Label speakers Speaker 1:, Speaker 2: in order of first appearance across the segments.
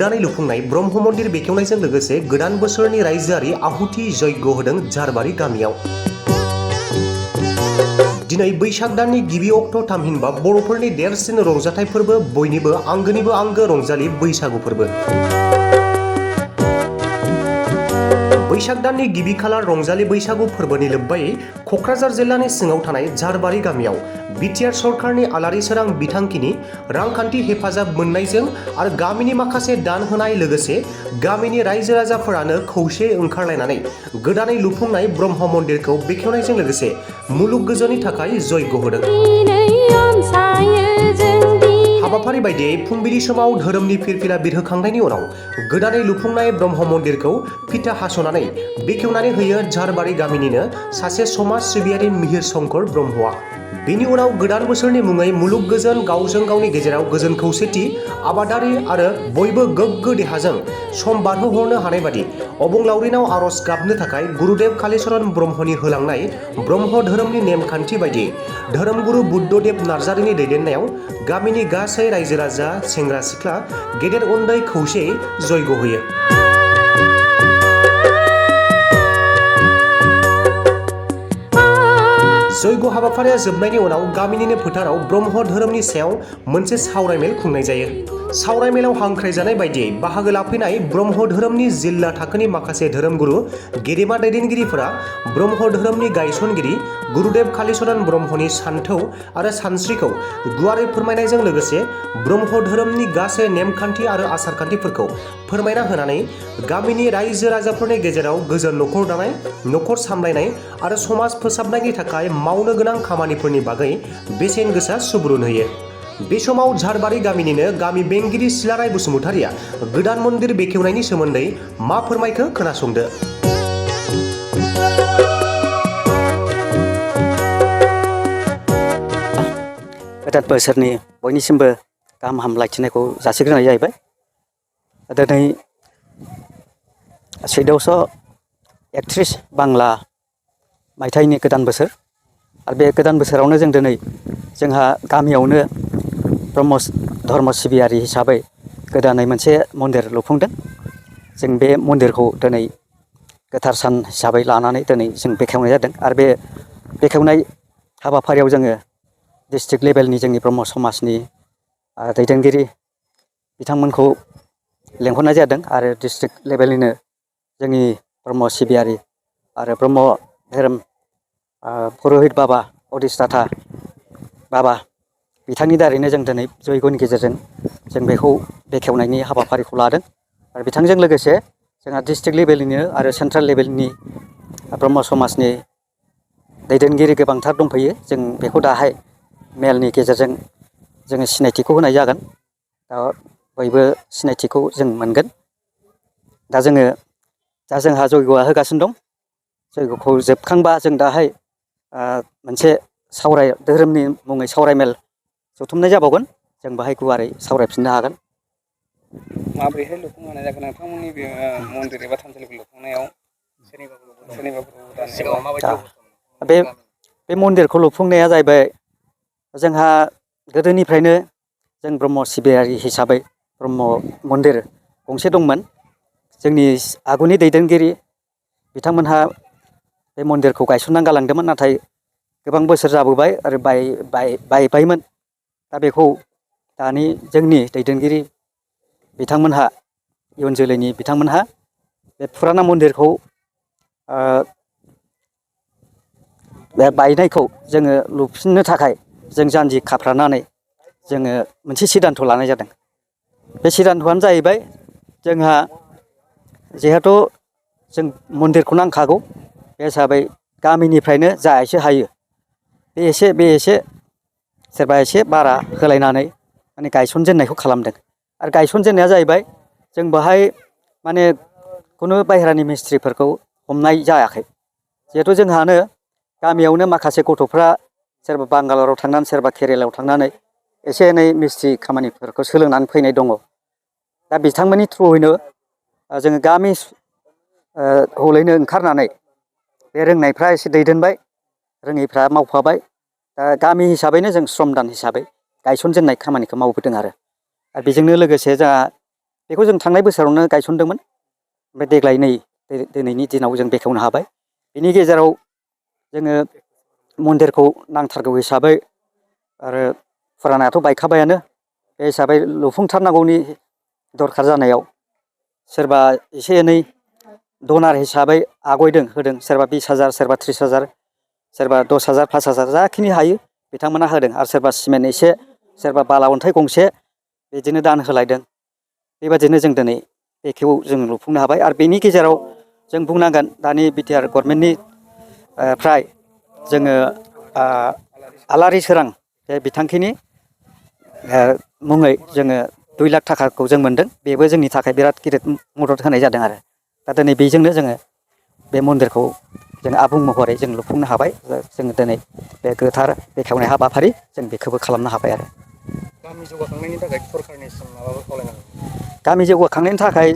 Speaker 1: गोदानै लुफुंनाय ब्रह्म मन्दिर बेखेवनायजों लोगोसे गोदान बोसोरनि रायजोआरि आहुति यज्ञ होदों झारबारि गामियाव। दिनै बैसाग दाननि गिबि अक्ट' थामहिनबा बर'फोरनि देरसिन रंजाथाइ फोरबो बयनिबो आंगोनिबो आंगो रंजालि बैसागु फोरबो। बैसाग दाननि गिबि खालार रंजालि बैसागु फोरबोनि लोब्बायै क'क्राझार जिल्लानि सिङाव थानाय झारबारि गामियाव बिटिआर सरकारनि आलारि सोरां बिथांखिनि रांखान्थि हेफाजाब मोननायजों आरो गामिनि माखासे दान होनाय लोगोसे गामिनि रायजो राजाफोरानो खौसे ओंखारलायनानै गोदानै लुफुंनाय ब्रह्म मन्दिरखौ बेखेवनायजों लोगोसे मुलुग गोजोननि थाखाय यज्ञ होदों। हाबाफारि बायदियै फुंबिलि समाव धोरोमनि फिरफिला बिरहोखांनायनि उनाव गोदानै लुफुंनाय ब्रह्म मन्दिरखौ फिथा हास'नानै बेखेवनानै होयो झारबारि गामिनिनो सासे समाज सिबियारि मिहिर शंकर ब्रह्मआ। बेनि उनाव गोदान बोसोरनि मुङै मुलुग गोजोन गावजों गावनि गेजेराव गोजोन खौसेथि आबादारि आरो बयबो गोग्गो देहाजों सम बारहोहरनो हानाय बादि अबंलावरिनाव आर'ज गाबनो थाखाय गुरुदेव कालीचरण ब्रह्मनि होलांनाय ब्रह्म धोरोमनि नेमखान्थि बायदियै धोरोमगुरु बुद्धदेब नार्जारिनि दैदेननायाव गामिनि गासै रायजो राजा सेंग्रा सिख्ला गेदेर उन्दै खौसेयै यज्ञ होयो। यज्ञ हाबाफारिया जोबनायनि उनाव गामिनिनो फोथाराव ब्रह्म धोरोमनि सायाव मोनसे सावरायमेल खुंनाय जायो। सावरायमेलाव हांख्रायजानाय बायदियै बाहागो लाफैनाय ब्रह्म धोरोमनि जिल्ला थाखोनि माखासे धोरोमगुरु गेदेमा दैदेनगिरिफोरा ब्रह्म धोरोमनि गायसनगिरि गुरुदेव कालीचरण ब्रह्मनि सान्थौ आरो सानस्रिखौ गुवारै फोरमायनायजों लोगोसे ब्रह्म धोरोमनि गासै नेमखान्थि आरो आसारखान्थिफोरखौ फोरमायना होनानै गामिनि रायजो राजाफोरनि गेजेराव गोजोन न'खर दानाय, न'खर सामलायनाय आरो समाज फोसाबनायनि थाखाय मावनो गोनां खामानिफोरनि बागै बेसेन गोसा सुबुरुन होयो। बे समाव झारबारि गामिनिनो गामि बेंगिरि सिलाराय बसुमतारिया गोदान मन्दिर बेखेवनायनि सोमोन्दै मा फोरमायखो खोनासंदो।
Speaker 2: गोदान बोसोरनि बयनिसिमबो गाहाम हामलायथिनायखौ जासिग्रोनाय जाहैबाय। दिनै 1431 बांला मायथाइनि गोदान बोसोर आरो बे गोदान बोसोरावनो जों दिनै जोंहा गामियावनो ब्रह्म धर्म सिबियारि हिसाबै गोदानै मोनसे मन्दिर लुफुंदों। जों बे मन्दिरखौ दिनै गोथार सान हिसाबै लानानै दिनै जों बेखेवनाय जादों आरो बे बेखेवनाय हाबाफारियाव जोङो डिस्ट्रिक्ट लेभेलनि जोंनि ब्रह्म समाजनि दैदेनगिरि बिथांमोनखौ लेंहरनाय जादों आरो डिस्ट्रिक्ट लेभेलनिनो जोंनि ब्रह्म सिबियारि आरो ब्रह्म धोरोम पुर'हित बाबा अधिष्ठाता बाबा बिथांनि दारैनो जों दिनै जयग'नि गेजेरजों जों बेखौ बेखेवनायनि हाबाफारिखौ लादों आरो बिथांजों लोगोसे जोंहा डिस्ट्रिक्ट लेभेलनिनो आरो सेन्ट्रेल लेभेलनि ब्रह्म समाजनि दैदेनगिरि गोबांथार दंफैयो। जों बेखौ दाहाय मेलनि गेजेरजों जोङो सिनायथिखौ होनाय जागोन। दा बयबो सिनायथिखौ जों मोनगोन। दा जोंहा जयग'आ होगासिनो दं। जयग'खौ जोबखांबा जों दाहाय मोनसे धोरोमनि मुङै सावरायमेल जथुमनाय जाबावगोन। जों बाहाय गुवारै सावरायफिननो हागोन।
Speaker 3: माबोरैहाय लुफुंनाय जागोन नोंथांमोननि बे मन्दिर एबा थानसालिखौ लुफुंनायाव
Speaker 2: बे मन्दिरखौ लुफुंनाया जाहैबाय जोंहा गोदोनिफ्रायनो जों ब्रह्म सिबियारि हिसाबै ब्रह्म मन्दिर गंसे दंमोन। जोंनि आगुनि दैदेनगिरि बिथांमोनहा बे मन्दिरखौ गायसननानै गालांदोंमोन, नाथाय गोबां बोसोर जाबोबाय आरो बायबायमोन। दा बेखौ दानि जोंनि दैदेनगिरि बिथांमोनहा इयुन जोलैनि बिथांमोनहा बे फुराना मन्दिरखौ बे बायनायखौ जोङो लुफिननो थाखाय जों जानजि खाफ्रानानै जोङो मोनसे सिद्धान्त लानाय जादों। बे सिद्धान्तआनो जाहैबाय जोंहा जिहेथु जों मन्दिरखौ नांखागौ, बे हिसाबै गामिनिफ्रायनो जा एसे हायो बे एसे सोरबा एसे बारा होलायनानै माने गायसनजेननायखौ खालामदों। आरो गायसनजेननाया जाहैबाय जों बाहाय माने खुनु बाहेरानि मिस्ट्रिफोरखौ हमनाय जायाखै। जिहेथु जोंहानो गामियावनो माखासे गथ'फ्रा सोरबा बांगालराव थांनानै सोरबा केरेलायाव थांनानै एसे एनै मिस्ट्रि खामानिफोरखौ सोलोंनानै फैनाय दङ। दा बिथांमोननि थ्रुयैनो जोङो गामि हलैनो ओंखारनानै बे रोंनायफ्रा एसे दैदेनबाय, रोङैफ्रा मावफाबाय। दा गामि हिसाबैनो जों श्रमदान हिसाबै गायसनजेननाय खामानिखौ मावबोदों आरो बेजोंनो लोगोसे जोंहा बेखौ जों थांनाय बोसोरावनो गायसनदोंमोन। ओमफ्राय देग्लाय दिनैनि दिनाव जों बेखेवनो हाबाय। बिनि गेजेराव जोङो मन्दिरखौ नांथारगौ हिसाबै आरो फुरानायाथ' बायखाबायानो, बे हिसाबै लुफुंथारनांगौनि दरखार जानायाव सोरबा एसे एनै डनार हिसाबै आगयदों होदों, सोरबा 20,000, सोरबा 30,000, सोरबा 10,000, 5,000 जाखिनि हायो बिथांमोना होदों। आरो सोरबा सिमेन्ट एसे, सोरबा बाला अन्थाइ गंसे बिदिनो दान होलायदों। बेबादिनो जों दिनै बेखौ जों लुफुंनो हाबाय। आरो बेनि गेजेराव जों बुंनांगोन दानि बिटिआर गभर्नमेन्टनि फ्राय जोङो आलारि सोरां बे बिथांखिनि मुङै जोङो 2 लाख थाखाखौ जों मोनदों। बेबो जोंनि थाखाय बिराद गिदिर मदद होनाय जादों आरो दा दिनै बेजोंनो जोङो बे मन्दिरखौ जों आबुं महरै जों लुफुंनो हाबाय। जोङो दिनै बे गोथार बेखेवनाय हाबाफारि जों बेखौबो खालामनो हाबाय आरो।
Speaker 3: गामि जौगाखांनायनि थाखाय सरखारनिसिम माबाफोर खावलायनांगौ?
Speaker 2: गामि जौगाखांनायनि थाखाय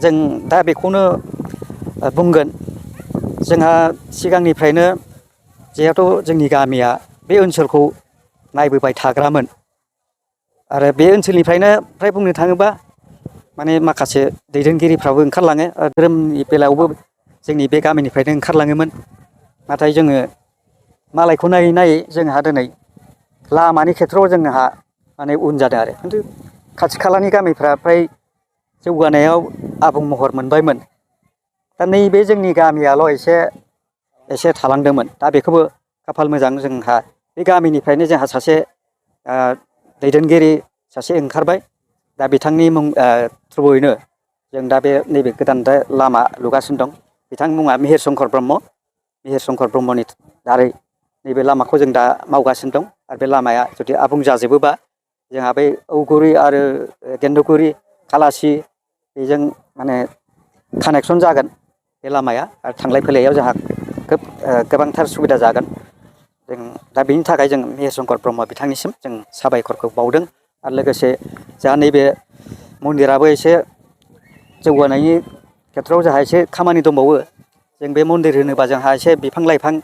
Speaker 2: जों दा बेखौनो बुंगोन, जोंहा सिगांनिफ्रायनो जिहेथु जोंनि गामिया बे ओनसोलखौ नायबोबाय थाग्रामोन आरो बे ओनसोलनिफ्रायनो फ्राय बुंनो थाङोबा माने माखासे दैदेनगिरिफ्राबो ओंखारलाङो। धोरोमनि बेलायावबो जोंनि बे गामिनिफ्रायनो ओंखारलाङोमोन। नाथाय जोङो मालायखौ नायै नायै जोंहा दिनै लामानि खेथ्रआव जोंहा माने उन जादों आरो। खिन्थु खाथि खालानि गामिफ्रा फ्राय जौगानायाव आबुं महर मोनबायमोन। दा नैबे जोंनि गामियाल' एसे थालांदोंमोन। दा बेखौबो खाफाल मोजां, जोंहा बे गामिनिफ्रायनो जोंहा सासे दैदेनगिरि सासे ओंखारबाय। दा बिथांनि मुं थ्रुयैनो जों दा बे नैबे गोदान लामा लुगासिनो दं। बिथांनि मुङा मिहिर शंकर ब्रह्म। मिहिर शंकर ब्रह्मनि दारै नैबे लामाखौ जों दा मावगासिनो दं। आरो बे लामाया जुदि आबुं जाजोबोबा जोंहा बै औगुरि आरो गेन्दुगुरि खालासि बेजों माने कानेक्सन जागोन बे लामाया। आरो थांलाय फैलायाव जोंहा गोबांथार सुबिदा जागोन। जों दा बेनि थाखाय जों मिहिर शंकर ब्रह्म बिथांनिसिम जों साबायखरखौ बावदों। आरो लोगोसे जोंहा नैबे मन्दिराबो एसे जौगानायनि खेथ्रआव जोंहा एसे खामानि दंबावो। जों बे मन्दिर होनोबा जोंहा एसे बिफां लाइफां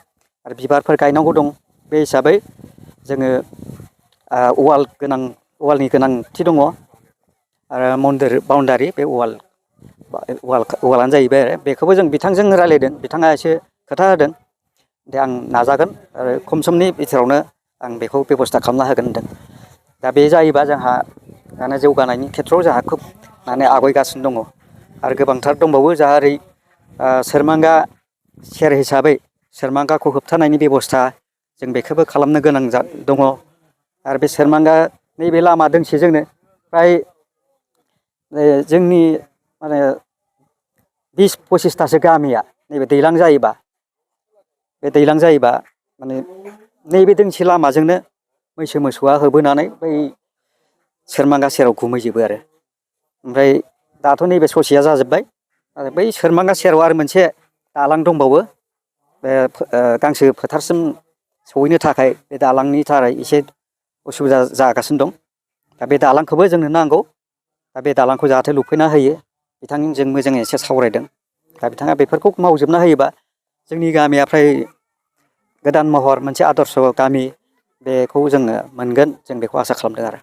Speaker 2: आरो बिबारफोर गायनांगौ दं। बे हिसाबै जोङो वालनि गोनांथि दङ। आरो मन्दिर बाउण्डारि बे वालानो जाहैबाय आरो बेखौबो जों बिथांजों रायज्लायदों। बिथाङा एसे खोथा होदों दे आं नाजागोन आरो खम समनि बिथोरावनो आं बेखौ बेब'स्था खालामना होगोन होनदों। दा बे जायोबा जोंहा माने जौगानायनि खेथ्रआव जोंहा खोब माने आवगायगासिनो दङ। आरो गोबांथार दंबावो जोंहा ओरै सोरमांगा सेर हिसाबै सोरमांगाखौ होबथानायनि बेब'स्था जों बेखौबो खालामनो गोनां दङ। आरो बे सोरमांगा नैबे लामा दोंसेजोंनो फ्राय जोंनि माने 20-25थासो गामिया नैबे दैज्लां जायोबा माने नैबे दोंसे लामाजोंनो मैसो मोसौआ होबोनानै बै सोरमांगा सेराव गुमैजोबो आरो। ओमफ्राय दाथ' नैबे ससेया जाजोब्बाय। आरो बै सोरमांगा सेराव आरो मोनसे दालां दंबावो। बे गांसो फोथारसिम सहैनो थाखाय बे दालांनि थाखाय एसे उसुबिदा जागासिनो दं। दा बे दालांखौबो जोंनो नांगौ। दा बे दालांखौ जाहाथे लुफैना होयो बिथांजों मोजाङै एसे सावरायदों। दा बिथाङा बेफोरखौ मावजोबना होयोबा जोंनि गामिया फ्राय गोदान महर मोनसे आदर्श गामि बेखौ जोङो मोनगोन। जों बेखौ आसा खालामदों आरो।